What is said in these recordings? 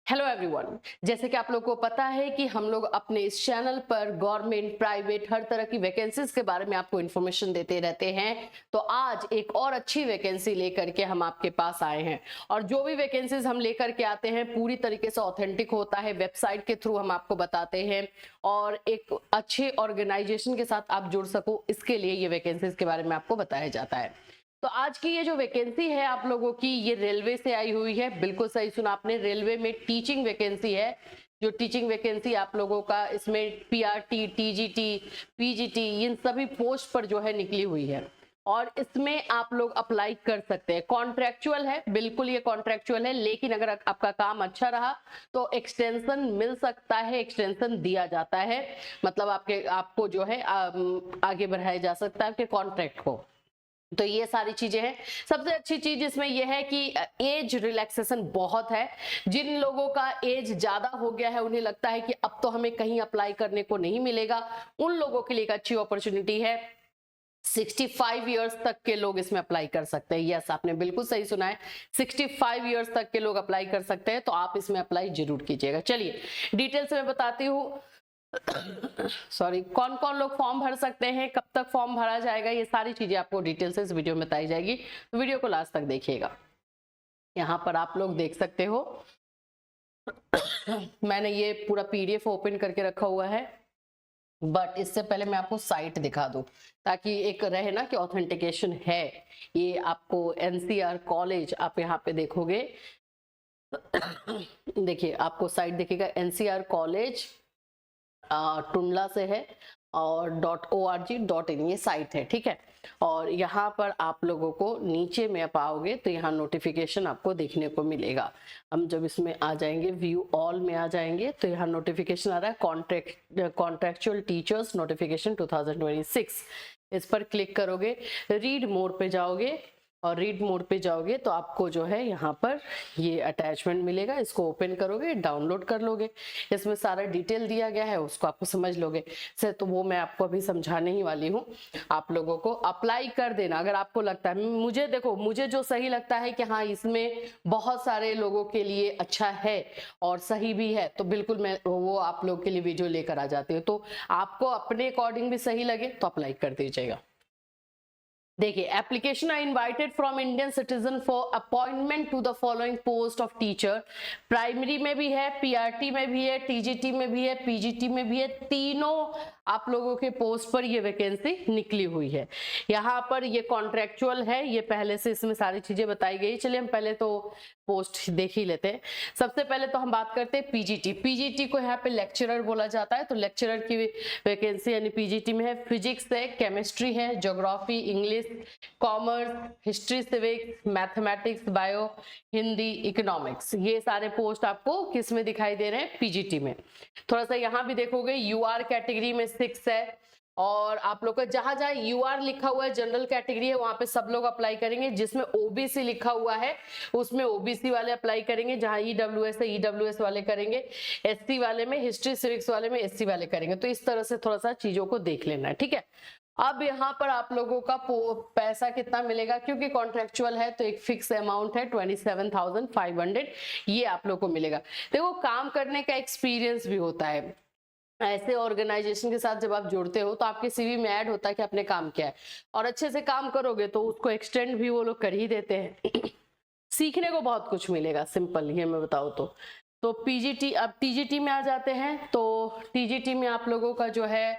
Hello everyone. जैसे कि आप लोगों को पता है कि हम लोग अपने इस चैनल पर गवर्नमेंट प्राइवेट हर तरह की वैकेंसीज के बारे में आपको इन्फॉर्मेशन देते रहते हैं। तो आज एक और अच्छी वैकेंसी लेकर के हम आपके पास आए हैं और जो भी वैकेंसीज हम लेकर के आते हैं पूरी तरीके से ऑथेंटिक होता है, वेबसाइट के थ्रू हम आपको बताते हैं और एक अच्छे ऑर्गेनाइजेशन के साथ आप जुड़ सको इसके लिए ये वैकेंसीज के बारे में आपको बताया जाता है। तो आज की ये जो वैकेंसी है आप लोगों की, ये रेलवे से आई हुई है। बिल्कुल सही सुना आपने, रेलवे में टीचिंग वैकेंसी है। जो टीचिंग वैकेंसी आप लोगों का इसमें पीआरटी, टीजीटी, पीजीटी इन सभी पोस्ट पर जो है निकली हुई है और इसमें आप लोग अप्लाई कर सकते हैं। कॉन्ट्रेक्चुअल है, बिल्कुल ये कॉन्ट्रेक्चुअल है, लेकिन अगर आपका काम अच्छा रहा तो एक्सटेंशन मिल सकता है, एक्सटेंशन दिया जाता है। मतलब आपको जो है आगे बढ़ाया जा सकता है आपके कॉन्ट्रैक्ट को। तो ये सारी चीजें हैं। सबसे अच्छी चीज इसमें यह है कि एज रिलैक्सेशन बहुत है। जिन लोगों का एज ज्यादा हो गया है, उन्हें लगता है कि अब तो हमें कहीं अप्लाई करने को नहीं मिलेगा, उन लोगों के लिए एक अच्छी अपॉर्चुनिटी है। 65 इयर्स तक के लोग इसमें अप्लाई कर सकते हैं। यस, आपने बिल्कुल सही सुना है, 65 इयर्स तक के लोग अप्लाई कर सकते हैं। तो आप इसमें अप्लाई जरूर कीजिएगा। चलिए डिटेल से मैं बताती हूँ। सॉरी, कौन कौन लोग फॉर्म भर सकते हैं, कब तक फॉर्म भरा जाएगा, ये सारी चीजें आपको डिटेल से इस वीडियो में बताई जाएगी। तो वीडियो को लास्ट तक देखिएगा। यहाँ पर आप लोग देख सकते हो मैंने ये पूरा पीडीएफ ओपन करके रखा हुआ है, बट इससे पहले मैं आपको साइट दिखा दूं ताकि एक रहे ना कि ऑथेंटिकेशन है। ये आपको एनसीआर कॉलेज, आप यहाँ पे देखोगे देखिए आपको साइट दिखेगा, एनसीआर कॉलेज टुंडला से है और .org.in ये साइट है, ठीक है। और यहाँ पर आप लोगों को नीचे में पाओगे तो यहाँ नोटिफिकेशन आपको देखने को मिलेगा। हम जब इसमें आ जाएंगे, व्यू ऑल में आ जाएंगे तो यहाँ नोटिफिकेशन आ रहा है, कॉन्ट्रेक्चुअल टीचर्स नोटिफिकेशन 2026। इस पर क्लिक करोगे, रीड मोर पे जाओगे और रीड मोड पे जाओगे तो आपको जो है यहाँ पर ये अटैचमेंट मिलेगा। इसको ओपन करोगे, डाउनलोड कर लोगे। इसमें सारा डिटेल दिया गया है, उसको आपको समझ लोगे से, तो वो मैं आपको अभी समझाने ही वाली हूँ। आप लोगों को अप्लाई कर देना अगर आपको लगता है। मुझे देखो, मुझे जो सही लगता है कि हाँ इसमें बहुत सारे लोगों के लिए अच्छा है और सही भी है, तो बिल्कुल मैं वो आप लोग के लिए वीडियो लेकर आ जाती हूँ। तो आपको अपने अकॉर्डिंग भी सही लगे तो अप्लाई कर दीजिएगा। देखिए, application are invited from Indian citizen for appointment to the following post of teacher. Primary में भी है, पीआरटी में भी है, टीजीटी में भी है, पीजीटी में भी है। तीनों आप लोगों के पोस्ट पर ये वैकेंसी निकली हुई है। यहाँ पर ये कॉन्ट्रेक्चुअल है, ये पहले से इसमें सारी चीजें बताई गई। चलिए हम पहले तो पोस्ट देख ही लेते हैं। सबसे पहले तो हम बात करते हैं पीजीटी। पीजीटी को यहाँ पे लेक्चरर बोला जाता है, तो लेक्चरर की वैकेंसी यानी पीजीटी में है। फिजिक्स है, केमिस्ट्री है, geography, English, commerce, history, civics, mathematics, bio, Hindi, economics, ये सारे पोस्ट आपको किस में दिखाई दे रहे हैं? पीजीटी में। थोड़ा सा यहाँ भी देखोगे, यूआर कैटेगरी में 6 है और आप लोग का जहां जहां यूआर लिखा हुआ है, जनरल कैटेगरी है, वहां पे सब लोग अप्लाई करेंगे। जिसमें ओबीसी लिखा हुआ है उसमें ओबीसी वाले अप्लाई करेंगे, जहां ईडब्ल्यूएस है ईडब्ल्यूएस वाले करेंगे, एससी वाले में, हिस्ट्री सिविक्स वाले में एससी वाले करेंगे। तो इस तरह से थोड़ा सा चीजों को देख लेना है, ठीक है। अब यहाँ पर आप लोगों का पैसा कितना मिलेगा, क्योंकि कॉन्ट्रेक्चुअल है तो एक फिक्स अमाउंट है 27,500, ये आप लोग को मिलेगा। देखो, काम करने का एक्सपीरियंस भी होता है। ऐसे ऑर्गेनाइजेशन के साथ जब आप जुड़ते हो तो आपके सीवी में ऐड होता है कि आपने काम किया है और अच्छे से काम करोगे तो उसको एक्सटेंड भी वो लोग कर ही देते हैं। सीखने को बहुत कुछ मिलेगा, सिंपल ये मैं बताऊँ तो पीजीटी। अब टीजीटी में आ जाते हैं तो टीजीटी में आप लोगों का जो है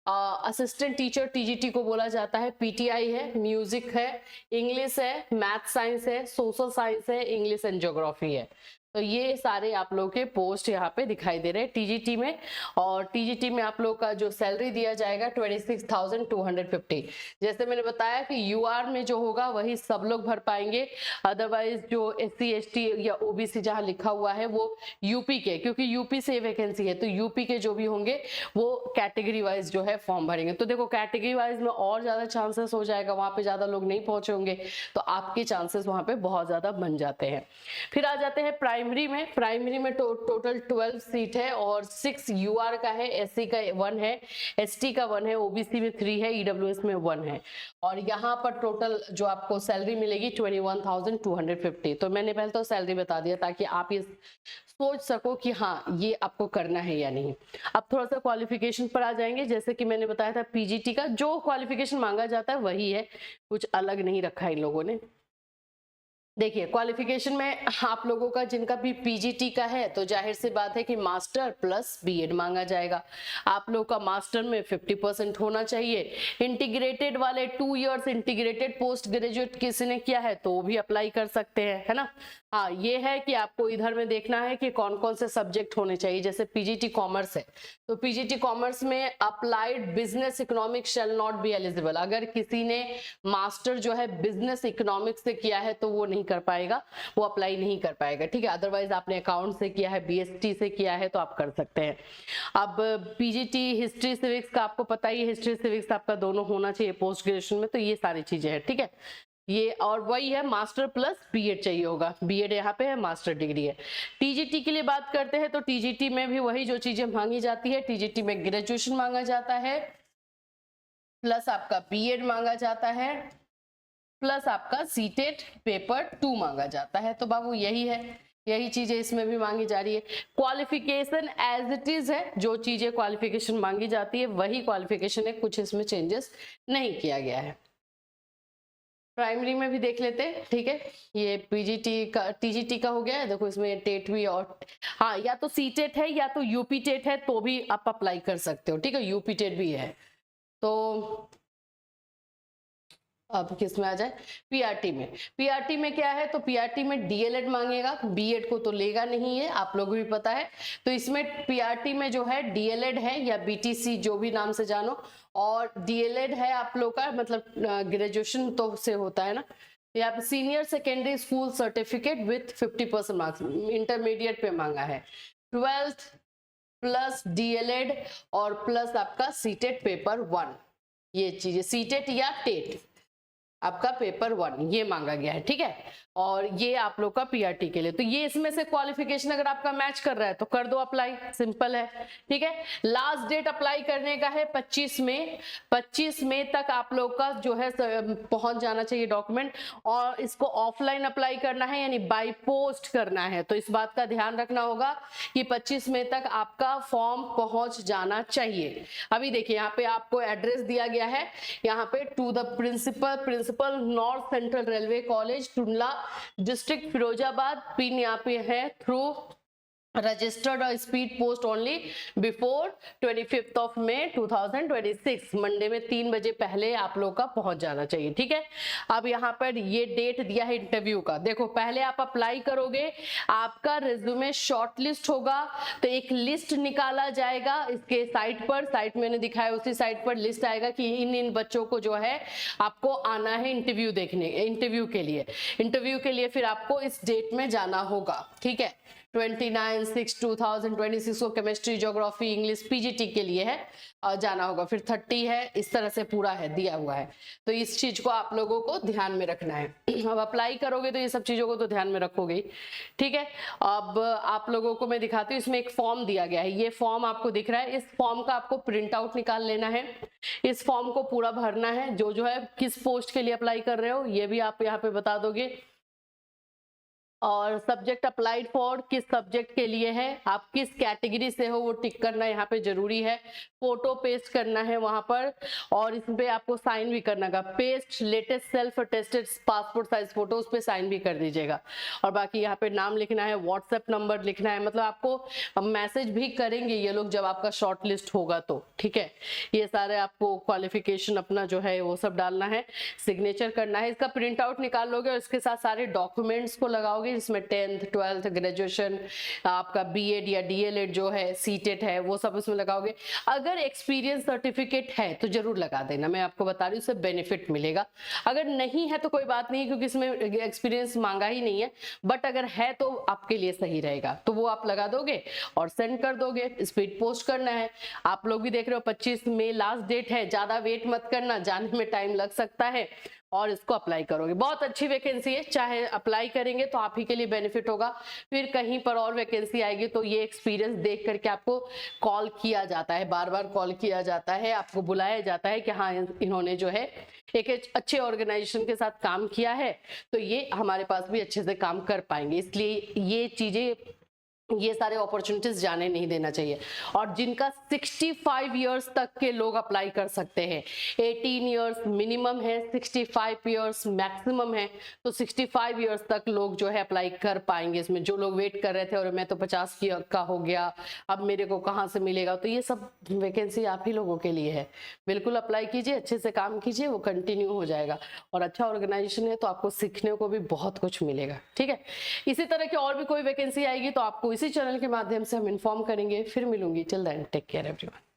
असिस्टेंट टीचर टीजीटी को बोला जाता है। पीटीआई है, म्यूजिक है, इंग्लिश है, मैथ साइंस है, सोशल साइंस है, इंग्लिश एंड ज्योग्राफी है। तो ये सारे आप लोग के पोस्ट यहाँ पे दिखाई दे रहे हैं टीजीटी में। और टीजीटी में आप लोग का जो सैलरी दिया जाएगा 26,250। जैसे मैंने बताया कि यूआर में जो होगा वही सब लोग भर पाएंगे, अदरवाइज जो एससी एसटी या ओबीसी जहाँ लिखा हुआ है वो यूपी के, क्योंकि यूपी से वैकेंसी है तो यूपी के जो भी होंगे वो कैटेगरी वाइज जो है फॉर्म भरेंगे। तो देखो, कैटेगरी वाइज में और ज्यादा चांसेस हो जाएगा, वहां पे ज्यादा लोग नहीं पहुंचे होंगे तो आपके चांसेस वहां पे बहुत ज्यादा बन जाते हैं। फिर आ जाते हैं प्राइमरी में टोटल 12 सीट है और 6 यूआर का है, एससी का 1 है, एसटी का 1 है, ओबीसी में 3 है, ईडब्ल्यूएस में 1 है। और यहाँ पर टोटल जो आपको सैलरी मिलेगी 21,250। तो मैंने पहले तो सैलरी बता दिया ताकि आप ये सोच सको कि हाँ ये आपको करना है या नहीं। अब थोड़ा सा क्वालिफिकेशन पर आ जाएंगे। जैसे कि मैंने बताया था पीजीटी का जो क्वालिफिकेशन मांगा जाता है वही है, कुछ अलग नहीं रखा है इन लोगों ने। देखिए क्वालिफिकेशन में आप लोगों का जिनका भी पीजीटी का है तो जाहिर सी बात है कि मास्टर प्लस बीएड मांगा जाएगा। आप लोग का मास्टर में 50% होना चाहिए। इंटीग्रेटेड वाले 2 इयर्स इंटीग्रेटेड पोस्ट ग्रेजुएट किसी ने किया है तो वो भी अप्लाई कर सकते हैं, है ना। हाँ ये है कि आपको इधर में देखना है कि कौन कौन से सब्जेक्ट होने चाहिए। जैसे पीजीटी कॉमर्स है तो पीजीटी कॉमर्स में applied business economics shall not be eligible. अगर किसी ने मास्टर जो है बिजनेस इकोनॉमिक्स से किया है तो वो नहीं कर पाएगा, वो अप्लाई नहीं कर पाएगा, ठीक है। अदरवाइज आपने अकाउंट से किया है, बीएसटी से किया है तो आप कर सकते हैं। अब पीजीटी हिस्ट्री सिविक्स का आपको पता ही है, हिस्ट्री सिविक्स आपका दोनों होना चाहिए पोस्ट ग्रेजुएशन में। तो ये सारी चीजें हैं, ठीक है। ये और वही है मास्टर प्लस बीएड चाहिए होगा, बीएड यहाँ पे है, मास्टर डिग्री है। टीजीटी के लिए बात करते हैं तो टीजीटी में भी वही जो चीजें मांगी जाती है। टीजीटी में ग्रेजुएशन मांगा जाता है प्लस आपका बीएड मांगा जाता है प्लस आपका सीटेट पेपर 2 मांगा जाता है। तो बाबू यही है, यही चीजें इसमें भी मांगी जा रही है। क्वालिफिकेशन एज इट इज है, जो चीजें क्वालिफिकेशन मांगी जाती है वही क्वालिफिकेशन है, कुछ इसमें चेंजेस नहीं किया गया है। प्राइमरी में भी देख लेते हैं, ठीक है। ये पीजीटी का टीजीटी का हो गया है। देखो इसमें टेट भी और हाँ या तो सीटेट है या तो यूपी टेट है तो भी आप अप्लाई कर सकते हो, ठीक है। यूपी टेट भी है। तो अब किस में आ जाए, पीआरटी में। पीआरटी में क्या है तो पीआरटी में डीएलएड मांगेगा, बीएड को तो लेगा नहीं है, आप लोगों को भी पता है। तो इसमें पीआरटी में जो है डीएलएड है या बीटीसी जो भी नाम से जानो, और डीएलएड है आप लोग का मतलब ग्रेजुएशन तो से होता है ना। यहाँ पे senior secondary school certificate with 50% marks intermediate पे मांगा है। 12th प्लस डीएलएड और प्लस आपका सीटेट पेपर 1, ये चीजें सीटेट या टेट आपका पेपर 1 ये मांगा गया है, ठीक है। और ये आप लोग का पीआरटी के लिए। तो ये इसमें से क्वालिफिकेशन अगर आपका मैच कर रहा है तो कर दो अप्लाई, सिंपल है, ठीक है। लास्ट डेट अप्लाई करने का है 25 मई। 25 मई तक आप लोग का जो है पहुंच जाना चाहिए डॉक्यूमेंट। और इसको ऑफलाइन अप्लाई करना है यानी बाय पोस्ट करना है। तो इस बात का ध्यान रखना होगा कि 25 मई तक आपका फॉर्म पहुंच जाना चाहिए। अभी देखिए यहाँ पे आपको एड्रेस दिया गया है, यहाँ पे to the principal North Central Railway College Tundla district Firozabad. Pin यहाँ पे है थ्रू रजिस्टर्ड और speed post only before 25th of May 2026। Monday में 3 बजे पहले आप लोग का पहुंच जाना चाहिए, ठीक है। अब यहाँ पर ये डेट दिया है इंटरव्यू का। देखो पहले आप अप्लाई करोगे, आपका रिज्यूमे शॉर्टलिस्ट होगा तो एक लिस्ट निकाला जाएगा इसके साइट पर। साइट मैंने दिखाया उसी साइट पर लिस्ट आएगा कि इन बच्चों को जो है आपको आना है इंटरव्यू देखने, इंटरव्यू के लिए फिर आपको इस डेट में जाना होगा, ठीक है। 29/6/2026 को केमिस्ट्री, ज्योग्राफी, इंग्लिश पीजीटी के लिए है और जाना होगा। फिर 30 है, इस तरह से पूरा है दिया हुआ है। तो इस चीज को आप लोगों को ध्यान में रखना है। अब अप्लाई करोगे तो ये सब चीजों को तो ध्यान में रखोगे, ठीक है। अब आप लोगों को मैं दिखाती हूँ, इसमें एक फॉर्म दिया गया है। ये फॉर्म आपको दिख रहा है, इस फॉर्म का आपको प्रिंट आउट निकाल लेना है। इस फॉर्म को पूरा भरना है। जो है किस पोस्ट के लिए अप्लाई कर रहे हो ये भी आप यहाँ पे बता दोगे। और सब्जेक्ट अप्लाइड फॉर किस सब्जेक्ट के लिए है, आप किस कैटेगरी से हो वो टिक करना यहाँ पे जरूरी है। फोटो पेस्ट करना है वहां पर और इस पे आपको साइन भी करना है। Paste latest self attested passport size photo, उस पे साइन भी कर दीजिएगा। और बाकी यहाँ पे नाम लिखना है, व्हाट्सएप नंबर लिखना है। मतलब आपको मैसेज भी करेंगे ये लोग जब आपका शॉर्ट लिस्ट होगा तो, ठीक है। ये सारे आपको क्वालिफिकेशन अपना जो है वो सब डालना है, सिग्नेचर करना है। इसका प्रिंट आउट निकाल लोगे और इसके साथ सारे डॉक्यूमेंट्स को लगाओगे जिसमें 10th 12th ग्रेजुएशन, आपका बीएड या डीएलएड जो है, सीटेट है, वो सब उसमें लगाओगे। अगर एक्सपीरियंस सर्टिफिकेट है तो जरूर लगा देना, मैं आपको बता रही हूँ उससे बेनिफिट मिलेगा। अगर नहीं है तो कोई बात नहीं क्योंकि इसमें एक्सपीरियंस मांगा ही नहीं है, बट अगर है तो आपके लिए सही रहेगा। तो वो आप लगा दोगे और सेंड कर दोगे, स्पीड पोस्ट करना है। आप लोग भी देख रहे हो 25 मई लास्ट डेट है, ज्यादा वेट मत करना, जाने में टाइम लग सकता है। और इसको अप्लाई करोगे। बहुत अच्छी वैकेंसी है, चाहे अप्लाई करेंगे तो आप ही के लिए बेनिफिट होगा। फिर कहीं पर और वैकेंसी आएगी तो ये एक्सपीरियंस देख करके आपको कॉल किया जाता है, बार बार कॉल किया जाता है, आपको बुलाया जाता है कि हाँ इन्होंने जो है एक अच्छे ऑर्गेनाइजेशन के साथ काम किया है तो ये हमारे पास भी अच्छे से काम कर पाएंगे। इसलिए ये चीजें, ये सारे अपॉर्चुनिटीज जाने नहीं देना चाहिए। और जिनका 65 इयर्स तक के लोग अप्लाई कर सकते हैं, 18 इयर्स मिनिमम है, 65 इयर्स मैक्सिमम है, तो 65 इयर्स तक लोग जो है अप्लाई कर पाएंगे इसमें। जो लोग वेट कर रहे थे और मैं तो 50 का हो गया, अब मेरे को कहाँ से मिलेगा, तो ये सब वैकेंसी आप ही लोगों के लिए है। बिल्कुल अप्लाई कीजिए, अच्छे से काम कीजिए, वो कंटिन्यू हो जाएगा। और अच्छा ऑर्गेनाइजेशन है तो आपको सीखने को भी बहुत कुछ मिलेगा। ठीक है, इसी तरह की और भी कोई वैकेंसी आएगी तो आपको इसी चैनल के माध्यम से हम इन्फॉर्म करेंगे। फिर मिलूंगी, till then take care everyone.